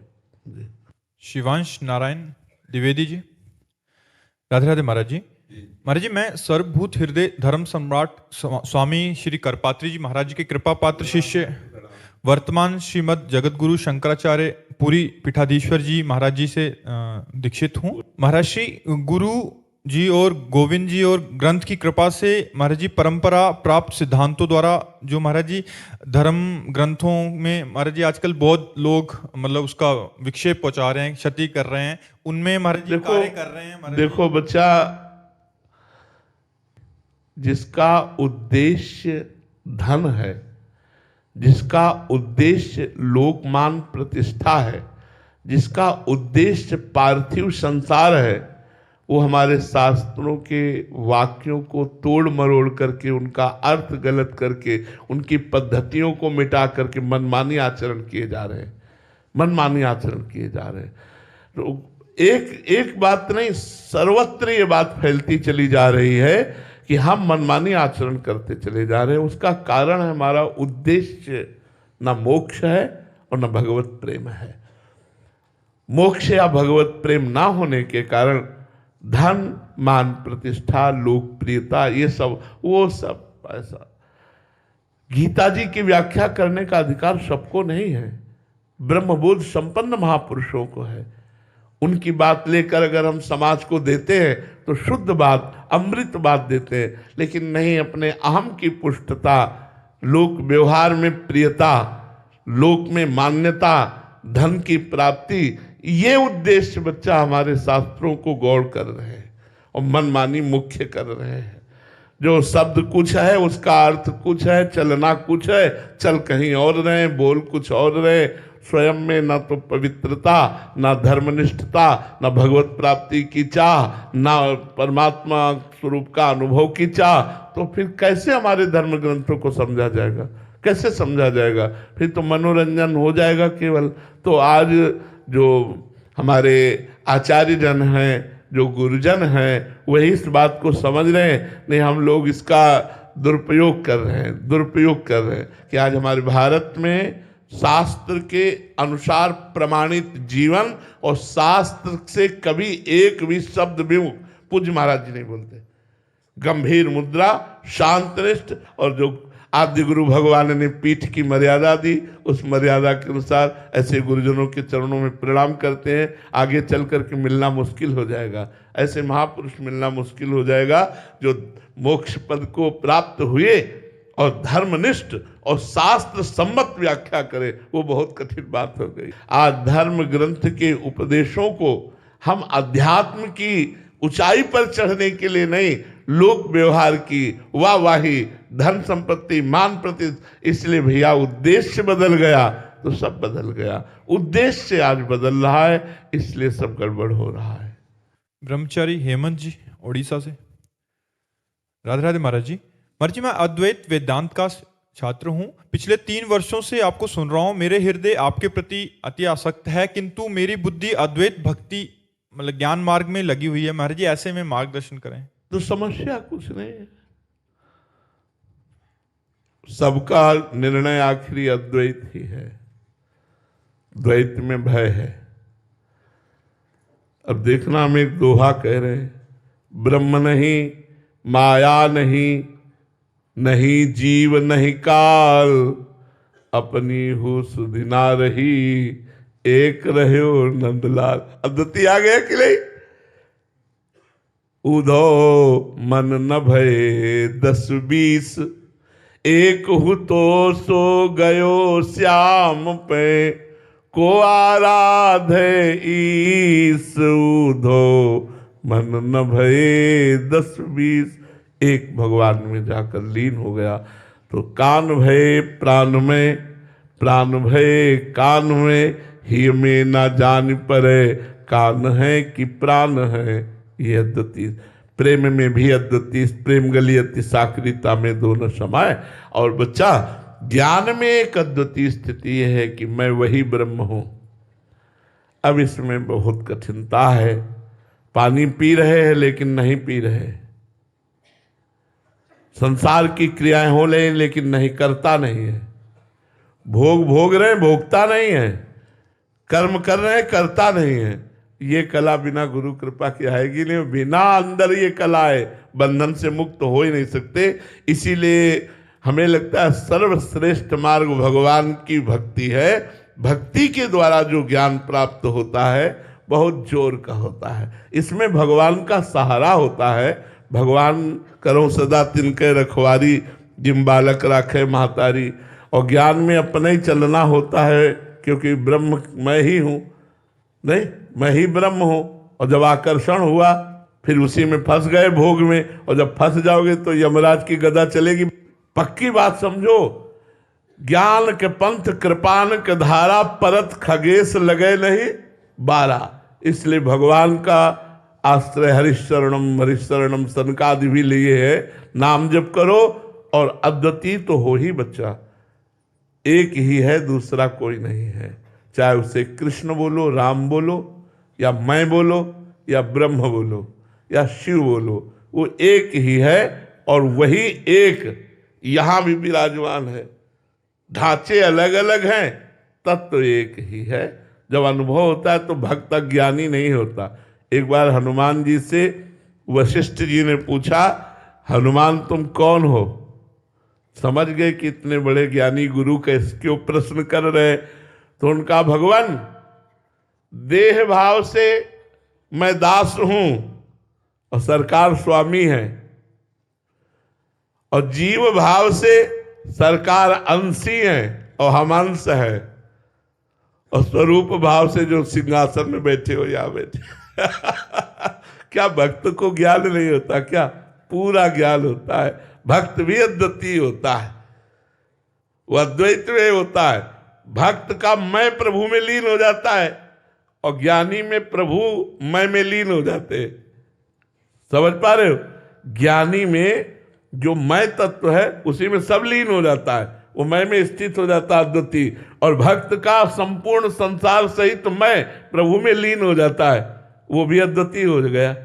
शिवांश नारायण द्विवेदी जी, राधे राधे महाराज जी। महाराज जी, मैं सर्वभूत हृदय धर्म सम्राट स्वामी श्री करपात्री जी महाराज जी के कृपा पात्र शिष्य, वर्तमान श्रीमद जगत गुरु शंकराचार्य पुरी पीठाधीश्वर जी महाराज जी से दीक्षित हूँ। महाराज श्री गुरु जी और गोविंद जी और ग्रंथ की कृपा से महाराज जी परंपरा प्राप्त सिद्धांतों द्वारा जो महाराज जी धर्म ग्रंथों में महाराज जी आजकल बहुत लोग मतलब उसका विक्षेप पहुंचा रहे हैं, क्षति कर रहे हैं, उनमें महाराज जी कार्य कर रहे हैं। देखो बच्चा, जिसका उद्देश्य धन है, जिसका उद्देश्य लोकमान प्रतिष्ठा है, जिसका उद्देश्य पार्थिव संसार है, वो हमारे शास्त्रों के वाक्यों को तोड़ मरोड़ करके, उनका अर्थ गलत करके, उनकी पद्धतियों को मिटा करके मनमानी आचरण किए जा रहे हैं, मनमानी आचरण किए जा रहे हैं। तो एक बात नहीं, सर्वत्र ये बात फैलती चली जा रही है कि हम मनमानी आचरण करते चले जा रहे हैं। उसका कारण है हमारा उद्देश्य न मोक्ष है और न भगवत प्रेम है। मोक्ष या भगवत प्रेम ना होने के कारण धन, मान, प्रतिष्ठा, लोकप्रियता, ये सब वो सब ऐसा गीता जी की व्याख्या करने का अधिकार सबको नहीं है, ब्रह्मबोध संपन्न महापुरुषों को है। उनकी बात लेकर अगर हम समाज को देते हैं तो शुद्ध बात, अमृत बात देते हैं, लेकिन नहीं, अपने अहम की पुष्टता, लोक व्यवहार में प्रियता, लोक में मान्यता, धन की प्राप्ति, ये उद्देश्य बच्चा हमारे शास्त्रों को गौड़ कर रहे हैं और मनमानी मुख्य कर रहे हैं। जो शब्द कुछ है उसका अर्थ कुछ है, चलना कुछ है, चल कहीं और रहे, बोल कुछ और रहे, स्वयं में ना तो पवित्रता, ना धर्मनिष्ठता, ना भगवत प्राप्ति की चाह, ना परमात्मा स्वरूप का अनुभव की चाह, तो फिर कैसे हमारे धर्म ग्रंथों को समझा जाएगा, कैसे समझा जाएगा? फिर तो मनोरंजन हो जाएगा केवल। तो आज जो हमारे आचार्य जन हैं, जो गुरुजन हैं, वही इस बात को समझ रहे हैं, नहीं हम लोग इसका दुरुपयोग कर रहे हैं, दुरुपयोग कर रहे हैं कि आज हमारे भारत में शास्त्र के अनुसार प्रमाणित जीवन और शास्त्र से कभी एक भी शब्द भी पूज्य महाराज जी नहीं बोलते। गंभीर मुद्रा, शांतनिष्ठ, और जो आदि गुरु भगवान ने पीठ की मर्यादा दी, उस मर्यादा के अनुसार ऐसे गुरुजनों के चरणों में प्रणाम करते हैं। आगे चल करके मिलना मुश्किल हो जाएगा, ऐसे महापुरुष मिलना मुश्किल हो जाएगा जो मोक्ष पद को प्राप्त हुए और धर्मनिष्ठ और शास्त्र सम्मत व्याख्या करे, वो बहुत कठिन बात हो गई। आज धर्म ग्रंथ के उपदेशों को हम अध्यात्म की ऊंचाई पर चढ़ने के लिए नहीं, लोक व्यवहार की वाहवाही, धन संपत्ति, मान प्रति, इसलिए भैया उद्देश्य बदल गया तो सब बदल गया। उद्देश्य आज बदल रहा है, इसलिए सब गड़बड़ हो रहा है। ब्रह्मचारी हेमंत जी उड़ीसा से। राधे राधे महाराज जी। महाराज जी, मैं अद्वैत वेदांत का छात्र हूँ। पिछले 3 वर्षों से आपको सुन रहा हूँ। मेरे हृदय आपके प्रति अति आसक्त है, किंतु मेरी बुद्धि अद्वैत भक्ति मतलब ज्ञान मार्ग में लगी हुई है। महाराज जी, ऐसे में मार्गदर्शन करें। तो समस्या कुछ नहीं है, सबका निर्णय आखिरी अद्वैत ही है, द्वैत में भय है। अब देखना, हम एक दोहा कह रहे हैं, ब्रह्म नहीं, माया नहीं, नहीं जीव नहीं काल, अपनी हो सुधिना रही, एक रहो नंदलाल। अद्वैती आ गया कि नहीं? उधो मन न भय 10-20, एक हु तो सो गयो श्याम पे, को आराधे ईस। उधो मन न भय 10-20, एक भगवान में जाकर लीन हो गया। तो कान भय प्राण में, प्राण भय कान में, ही में ना जान परे, कान है कि प्राण है। ये अद्वैती प्रेम में भी अद्वैती, प्रेम गलियति साकृता में दोनों समाये। और बच्चा, ज्ञान में एक अद्वैती स्थिति यह है कि मैं वही ब्रह्म हूं। अब इसमें बहुत कठिनता है। पानी पी रहे हैं लेकिन नहीं पी रहे, संसार की क्रियाएं हो रही लेकिन नहीं करता नहीं है, भोग भोग रहे भोगता नहीं है, कर्म कर रहे हैं करता नहीं है। ये कला बिना गुरु कृपा की आएगी नहीं। बिना अंदर ये कला है, बंधन से मुक्त हो ही नहीं सकते। इसीलिए हमें लगता है सर्वश्रेष्ठ मार्ग भगवान की भक्ति है। भक्ति के द्वारा जो ज्ञान प्राप्त होता है बहुत जोर का होता है, इसमें भगवान का सहारा होता है। भगवान करो सदा तिनके रखवारी, जिम बालक राखे महतारी। और ज्ञान में अपने ही चलना होता है, क्योंकि ब्रह्म मैं ही हूँ, नहीं मैं ही ब्रह्म हूँ। और जब आकर्षण हुआ फिर उसी में फंस गए भोग में, और जब फंस जाओगे तो यमराज की गदा चलेगी। पक्की बात समझो, ज्ञान के पंथ कृपान के धारा, परत खगेश लगे नहीं 12। इसलिए भगवान का आश्रय हरिशरणम हरिशरणम सनकादि भी लिए है। नाम जप करो और अद्वितीय तो हो ही बच्चा, एक ही है, दूसरा कोई नहीं है। चाहे उसे कृष्ण बोलो, राम बोलो, या मैं बोलो, या ब्रह्म बोलो, या शिव बोलो, वो एक ही है। और वही एक यहाँ भी विराजमान है। ढांचे अलग अलग हैं, तत्व तो एक ही है। जब अनुभव होता है तो भक्त ज्ञानी नहीं होता। एक बार हनुमान जी से वशिष्ठ जी ने पूछा, हनुमान तुम कौन हो? समझ गए कि इतने बड़े ज्ञानी गुरु कैसे क्यों प्रश्न कर रहे, तो उनका भगवान देह भाव से मैं दास हूं और सरकार स्वामी है, और जीव भाव से सरकार अंशी है और हम अंश है, और स्वरूप भाव से जो सिंहासन में बैठे हो या बैठे क्या भक्त को ज्ञान नहीं होता क्या? पूरा ज्ञान होता है। भक्त भी अद्वितीय होता है, वो अद्वैत में होता है। भक्त का मैं प्रभु में लीन हो जाता है और ज्ञानी में प्रभु मैं में लीन हो जाते हैं। समझ पा रहे हो? ज्ञानी में जो मैं तत्व है उसी में सब लीन हो जाता है, वो मैं में स्थित हो जाता है अद्वितीय। और भक्त का संपूर्ण संसार सहित मैं प्रभु में लीन हो जाता है, वो भी अद्वितीय हो गया,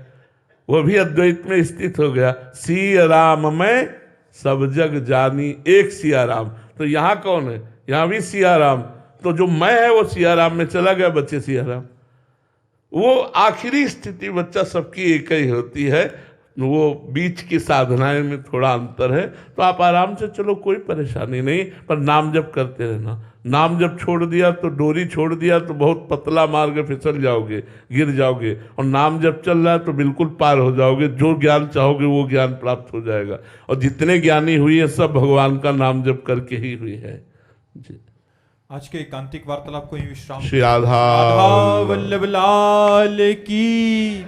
वो भी अद्वैत में स्थित हो गया। सिया राम में सब जग जानी एक सिया राम। तो यहाँ कौन है? यहाँ भी सिया राम। तो जो मैं है वो सिया राम में चला गया, बच्चे सिया राम। वो आखिरी स्थिति बच्चा सबकी एक ही होती है, वो बीच की साधनाएं में थोड़ा अंतर है। तो आप आराम से चलो, कोई परेशानी नहीं, पर नाम जप करते रहना। नाम जप छोड़ दिया तो डोरी छोड़ दिया तो बहुत पतला मार्ग फिसल जाओगे, गिर जाओगे। और नाम जप चल रहा है तो बिल्कुल पार हो जाओगे, जो ज्ञान चाहोगे वो ज्ञान प्राप्त हो जाएगा। और जितने ज्ञानी हुई है सब भगवान का नाम जप करके ही हुई है जी। आज के एकांतिक वार्तालाप को ही विश्राम। श्री राधा वल्लभ लाल की।